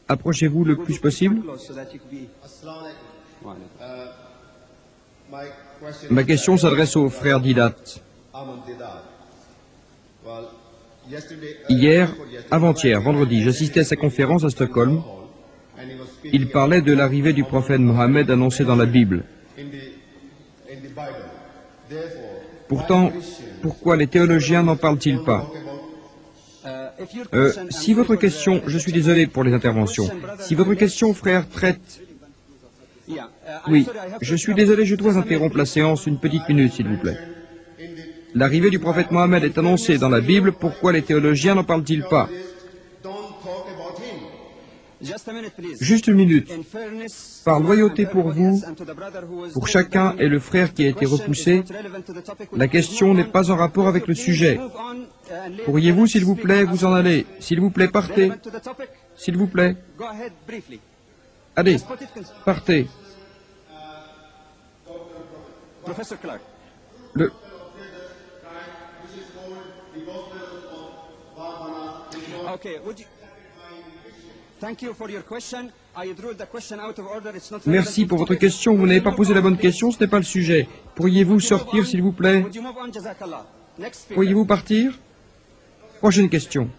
Approchez-vous le plus possible. Ma question s'adresse au frère Didat. Hier, avant-hier, vendredi, j'assistais à sa conférence à Stockholm. Il parlait de l'arrivée du prophète Mohammed annoncé dans la Bible. Pourtant, pourquoi les théologiens n'en parlent-ils pas? Si votre question, je suis désolé pour les interventions, si votre question, frère, traite... Oui, je suis désolé, je dois interrompre la séance une petite minute, s'il vous plaît. L'arrivée du prophète Mohammed est annoncée dans la Bible, pourquoi les théologiens n'en parlent-ils pas? Juste une minute. Par loyauté pour vous, pour chacun et le frère qui a été repoussé, la question n'est pas en rapport avec le sujet. Pourriez-vous, s'il vous plaît, vous en aller? S'il vous plaît, partez. S'il vous plaît. Allez, partez. Merci pour votre question. Vous n'avez pas posé la bonne question, ce n'est pas le sujet. Pourriez-vous sortir, s'il vous plaît? Pourriez-vous partir? Prochaine question.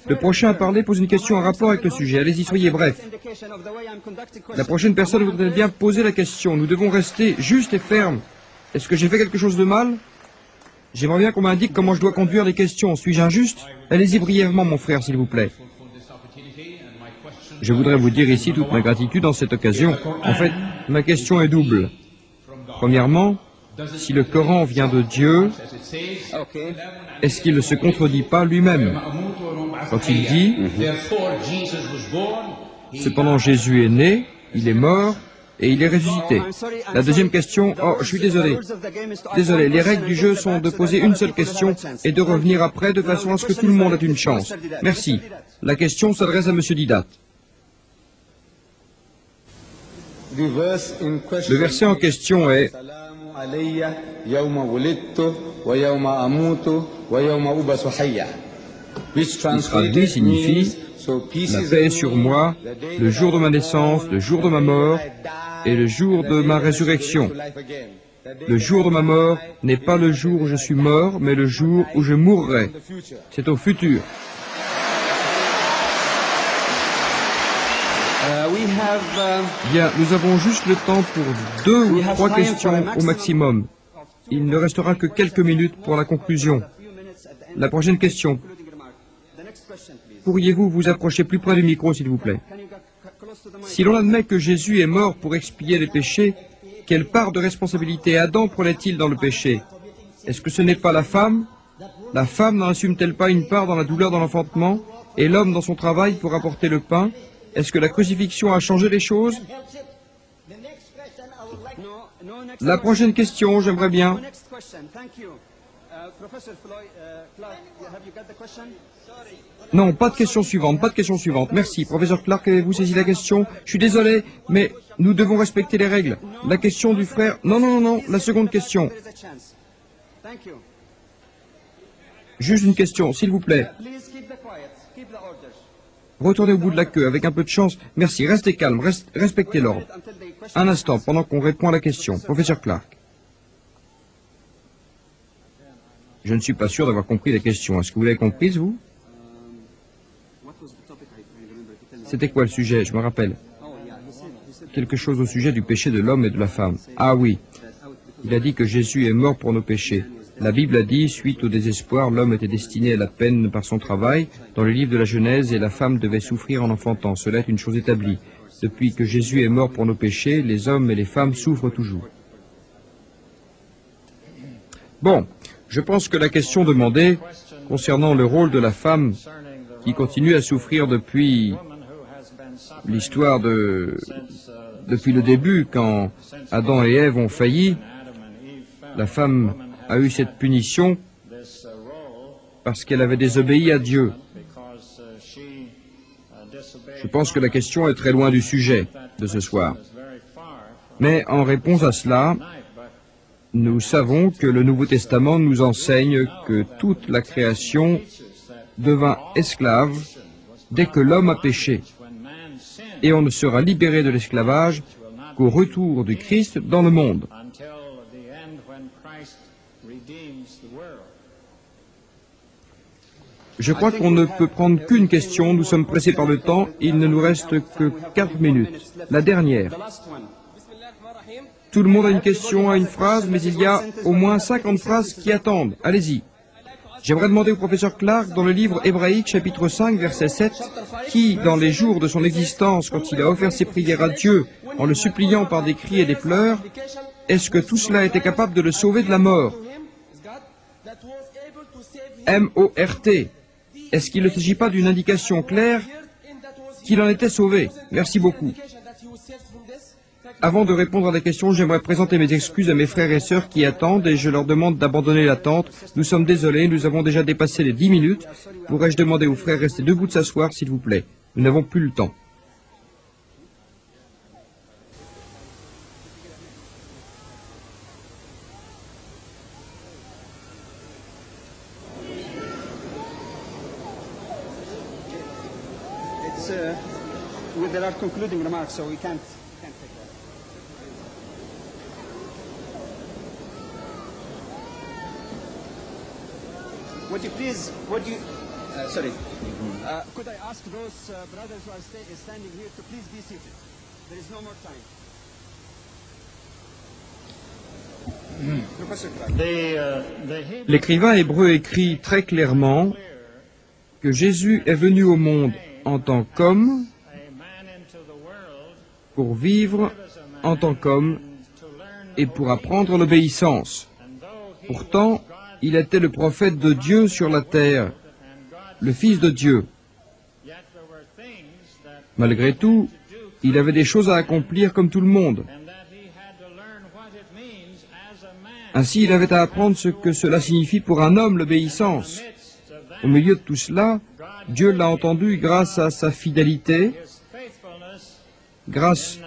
Le prochain à parler pose une question en rapport avec le sujet. Allez-y, soyez bref. La prochaine personne voudrait bien poser la question. Nous devons rester justes et fermes. Est-ce que j'ai fait quelque chose de mal? J'aimerais bien qu'on m'indique comment je dois conduire les questions. Suis-je injuste? Allez-y brièvement, mon frère, s'il vous plaît. Je voudrais vous dire ici toute ma gratitude en cette occasion. En fait, ma question est double. Premièrement, si le Coran vient de Dieu, est-ce qu'il ne se contredit pas lui-même? Quand il dit « Cependant Jésus est né, il est mort, et il est ressuscité. » La deuxième question, je suis désolé. Désolé, les règles du jeu sont de poser une seule question et de revenir après de façon à ce que tout le monde ait une chance. Merci. La question s'adresse à M. Didat. Le verset en question est qui traduit signifie la paix est sur moi, le jour de ma naissance, le jour de ma mort et le jour de ma résurrection. Le jour de ma mort n'est pas le jour où je suis mort, mais le jour où je mourrai. C'est au futur. Bien, nous avons juste le temps pour 2 ou 3 questions au maximum. Il ne restera que quelques minutes pour la conclusion. La prochaine question. Pourriez-vous vous approcher plus près du micro, s'il vous plaît? Si l'on admet que Jésus est mort pour expier les péchés, quelle part de responsabilité Adam prenait-il dans le péché? Est-ce que ce n'est pas la femme? La femme n'en assume-t-elle pas une part dans la douleur de l'enfantement? Et l'homme dans son travail pour apporter le pain? Est-ce que la crucifixion a changé les choses? La prochaine question, j'aimerais bien. Non, pas de question suivante, pas de question suivante. Merci. Professeur Clark, avez-vous saisi la question? Je suis désolé, mais nous devons respecter les règles. La question du frère... Non, la seconde question. Juste une question, s'il vous plaît. Retournez au bout de la queue, avec un peu de chance. Merci, restez calme, respectez l'ordre. Un instant, pendant qu'on répond à la question. Professeur Clark. Je ne suis pas sûr d'avoir compris la question. Est-ce que vous l'avez comprise, vous? C'était quoi le sujet? Je me rappelle. Quelque chose au sujet du péché de l'homme et de la femme. Ah oui. Il a dit que Jésus est mort pour nos péchés. La Bible a dit, suite au désespoir, l'homme était destiné à la peine par son travail. Dans le livre de la Genèse, et la femme devait souffrir en enfantant. Cela est une chose établie. Depuis que Jésus est mort pour nos péchés, les hommes et les femmes souffrent toujours. Bon, je pense que la question demandée concernant le rôle de la femme qui continue à souffrir depuis l'histoire depuis le début, quand Adam et Ève ont failli, la femme a eu cette punition parce qu'elle avait désobéi à Dieu. Je pense que la question est très loin du sujet de ce soir. Mais en réponse à cela, nous savons que le Nouveau Testament nous enseigne que toute la création devint esclave dès que l'homme a péché. Et on ne sera libéré de l'esclavage qu'au retour du Christ dans le monde. Je crois qu'on ne peut prendre qu'une question. Nous sommes pressés par le temps. Il ne nous reste que 4 minutes. La dernière. Tout le monde a une question, a une phrase, mais il y a au moins 50 phrases qui attendent. Allez-y. J'aimerais demander au professeur Clark, dans le livre Hébraïque, chapitre 5, verset 7, qui, dans les jours de son existence, quand il a offert ses prières à Dieu, en le suppliant par des cris et des pleurs, est-ce que tout cela était capable de le sauver de la mort? M-O-R-T. Est-ce qu'il ne s'agit pas d'une indication claire qu'il en était sauvé? Merci beaucoup. Avant de répondre à la question, j'aimerais présenter mes excuses à mes frères et sœurs qui attendent et je leur demande d'abandonner l'attente. Nous sommes désolés, nous avons déjà dépassé les 10 minutes. Pourrais-je demander aux frères de rester debout de s'asseoir, s'il vous plaît? Nous n'avons plus le temps. There are concluding remarks, so we can't take that. Would you please, sorry, could I ask those brothers who are standing here to please be seated? There is no more time. L'écrivain hébreu écrit très clairement que Jésus est venu au monde en tant qu'homme pour vivre en tant qu'homme et pour apprendre l'obéissance. Pourtant, il était le prophète de Dieu sur la terre, le Fils de Dieu. Malgré tout, il avait des choses à accomplir comme tout le monde. Ainsi, il avait à apprendre ce que cela signifie pour un homme, l'obéissance. Au milieu de tout cela, Dieu l'a entendu grâce à sa fidélité, grâce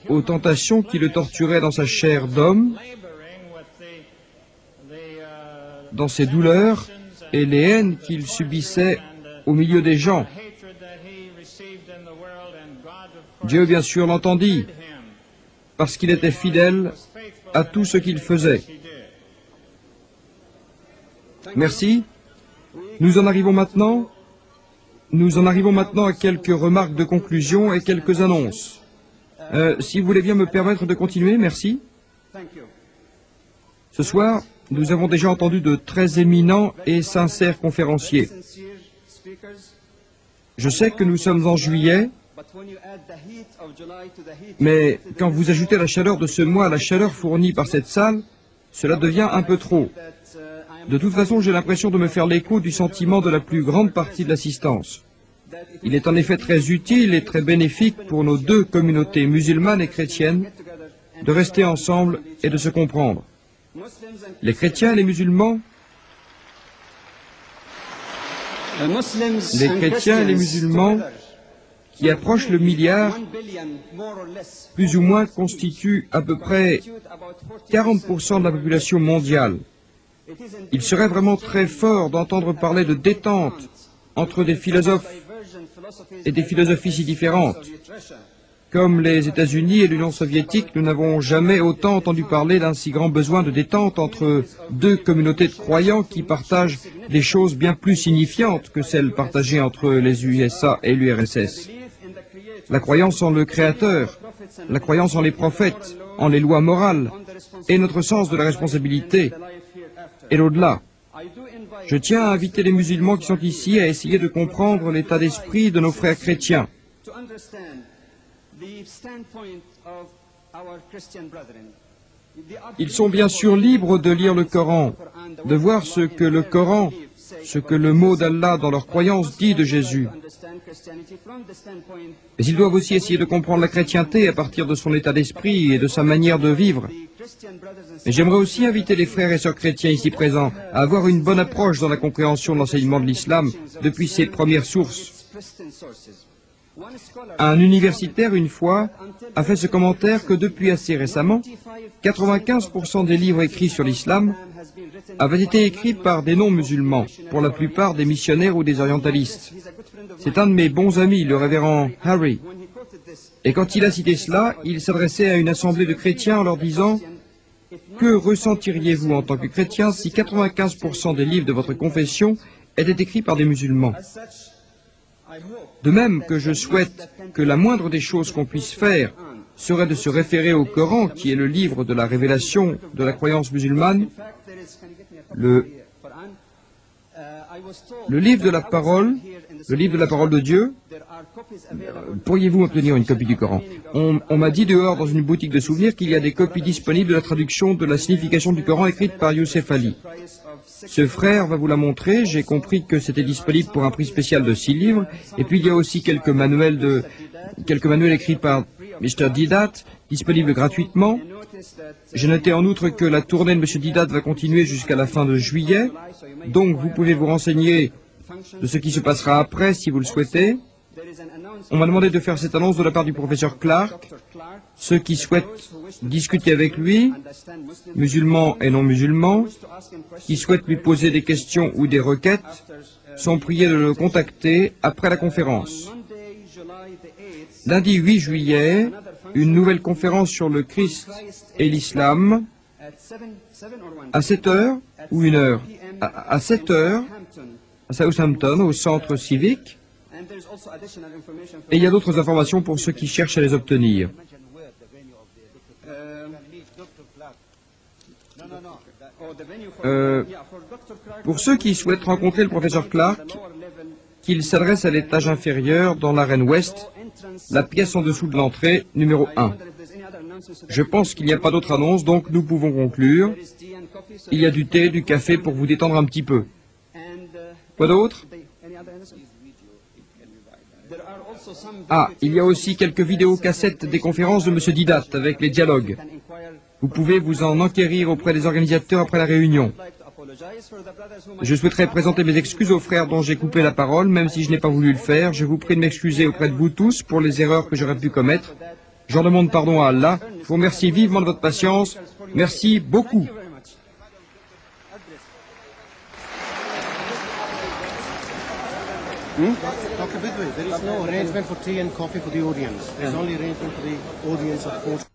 aux tentations qui le torturaient dans sa chair d'homme, dans ses douleurs et les haines qu'il subissait au milieu des gens. Dieu, bien sûr, l'entendit, parce qu'il était fidèle à tout ce qu'il faisait. Merci. Nous en arrivons maintenant à quelques remarques de conclusion et quelques annonces. Si vous voulez bien me permettre de continuer, merci. Ce soir, nous avons déjà entendu de très éminents et sincères conférenciers. Je sais que nous sommes en juillet, mais quand vous ajoutez la chaleur de ce mois à la chaleur fournie par cette salle, cela devient un peu trop. De toute façon, j'ai l'impression de me faire l'écho du sentiment de la plus grande partie de l'assistance. Il est en effet très utile et très bénéfique pour nos deux communautés musulmanes et chrétiennes de rester ensemble et de se comprendre. Les chrétiens et les musulmans, qui approchent le milliard, plus ou moins constituent à peu près 40% de la population mondiale. Il serait vraiment très fort d'entendre parler de détente entre des philosophes et des philosophies si différentes. Comme les États-Unis et l'Union soviétique, nous n'avons jamais autant entendu parler d'un si grand besoin de détente entre deux communautés de croyants qui partagent des choses bien plus signifiantes que celles partagées entre les USA et l'URSS. La croyance en le Créateur, la croyance en les prophètes, en les lois morales, et notre sens de la responsabilité, et l'au-delà. Je tiens à inviter les musulmans qui sont ici à essayer de comprendre l'état d'esprit de nos frères chrétiens. Ils sont bien sûr libres de lire le Coran, de voir ce que le Coran, ce que le mot d'Allah dans leur croyance dit de Jésus. Mais ils doivent aussi essayer de comprendre la chrétienté à partir de son état d'esprit et de sa manière de vivre. Mais j'aimerais aussi inviter les frères et sœurs chrétiens ici présents à avoir une bonne approche dans la compréhension de l'enseignement de l'islam depuis ses premières sources. Un universitaire, une fois, a fait ce commentaire que depuis assez récemment, 95% des livres écrits sur l'islam avait été écrit par des non-musulmans, pour la plupart des missionnaires ou des orientalistes. C'est un de mes bons amis, le révérend Harry. Et quand il a cité cela, il s'adressait à une assemblée de chrétiens en leur disant « Que ressentiriez-vous en tant que chrétien si 95% des livres de votre confession étaient écrits par des musulmans ?» De même que je souhaite que la moindre des choses qu'on puisse faire serait de se référer au Coran, qui est le livre de la révélation de la croyance musulmane, le livre de la parole de Dieu. Pourriez-vous obtenir une copie du Coran? On m'a dit dehors dans une boutique de souvenirs qu'il y a des copies disponibles de la traduction de la signification du Coran écrite par Youssef Ali. Ce frère va vous la montrer. J'ai compris que c'était disponible pour un prix spécial de 6 livres. Et puis il y a aussi quelques manuels écrits par Mr. Didat, disponibles gratuitement. J'ai noté en outre que la tournée de M. Didat va continuer jusqu'à la fin de juillet. Donc vous pouvez vous renseigner de ce qui se passera après si vous le souhaitez. On m'a demandé de faire cette annonce de la part du professeur Clark. Ceux qui souhaitent discuter avec lui, musulmans et non musulmans, qui souhaitent lui poser des questions ou des requêtes, sont priés de le contacter après la conférence. Lundi 8 juillet, une nouvelle conférence sur le Christ et l'islam, à 7 heures ou 1 heure, à 7 heures, à Southampton, au centre civique. Et il y a d'autres informations pour ceux qui cherchent à les obtenir. Pour ceux qui souhaitent rencontrer le professeur Clark, qu'il s'adresse à l'étage inférieur dans l'arène ouest, la pièce en dessous de l'entrée, numéro 1. Je pense qu'il n'y a pas d'autre annonce, donc nous pouvons conclure. Il y a du thé, du café pour vous détendre un petit peu. Quoi d'autre? Ah, il y a aussi quelques vidéocassettes des conférences de M. Didat avec les dialogues. Vous pouvez vous en enquérir auprès des organisateurs après la réunion. Je souhaiterais présenter mes excuses aux frères dont j'ai coupé la parole, même si je n'ai pas voulu le faire. Je vous prie de m'excuser auprès de vous tous pour les erreurs que j'aurais pu commettre. J'en demande pardon à Allah. Je vous remercie vivement de votre patience. Merci beaucoup. Dr. Bidway, there is no arrangement for tea and coffee for the audience. There is only arrangement for the audience of course.